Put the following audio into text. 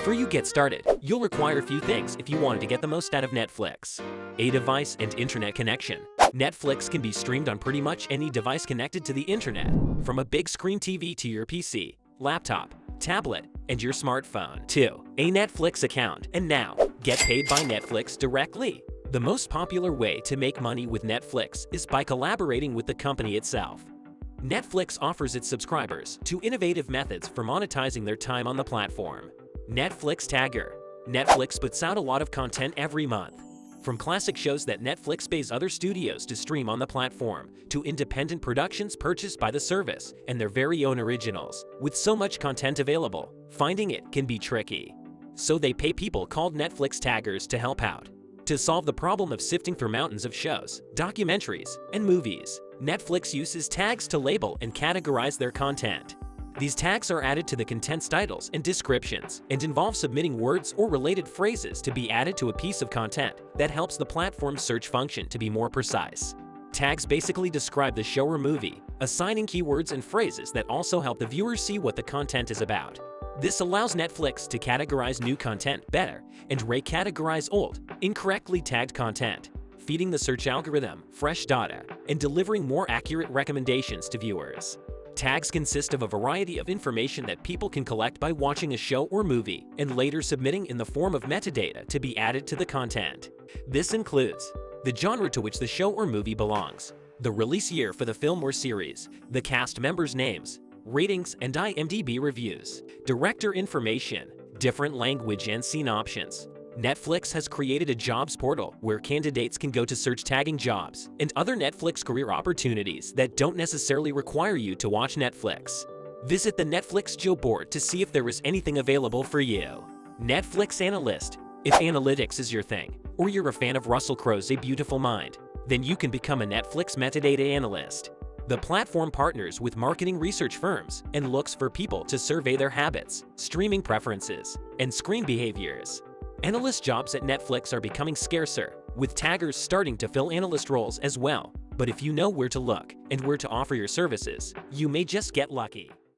Before you get started, you'll require a few things if you want to get the most out of Netflix. A device and internet connection. Netflix can be streamed on pretty much any device connected to the internet, from a big screen TV to your PC, laptop, tablet, and your smartphone. 2. A Netflix account. And now, get paid by Netflix directly. The most popular way to make money with Netflix is by collaborating with the company itself. Netflix offers its subscribers two innovative methods for monetizing their time on the platform. Netflix Tagger. Netflix puts out a lot of content every month. From classic shows that Netflix pays other studios to stream on the platform, to independent productions purchased by the service and their very own originals. With so much content available, finding it can be tricky. So they pay people called Netflix Taggers to help out. To solve the problem of sifting through mountains of shows, documentaries, and movies, Netflix uses tags to label and categorize their content. These tags are added to the content's titles and descriptions and involve submitting words or related phrases to be added to a piece of content that helps the platform's search function to be more precise. Tags basically describe the show or movie, assigning keywords and phrases that also help the viewer see what the content is about. This allows Netflix to categorize new content better and recategorize old, incorrectly tagged content, feeding the search algorithm fresh data and delivering more accurate recommendations to viewers. Tags consist of a variety of information that people can collect by watching a show or movie and later submitting in the form of metadata to be added to the content. This includes the genre to which the show or movie belongs, the release year for the film or series, the cast members' names, ratings and IMDb reviews, director information, different language and scene options. Netflix has created a jobs portal where candidates can go to search tagging jobs and other Netflix career opportunities that don't necessarily require you to watch Netflix. Visit the Netflix Job board to see if there is anything available for you. Netflix Analyst. If analytics is your thing, or you're a fan of Russell Crowe's A Beautiful Mind, then you can become a Netflix metadata analyst. The platform partners with marketing research firms and looks for people to survey their habits, streaming preferences, and screen behaviors. Analyst jobs at Netflix are becoming scarcer, with taggers starting to fill analyst roles as well. But if you know where to look and where to offer your services, you may just get lucky.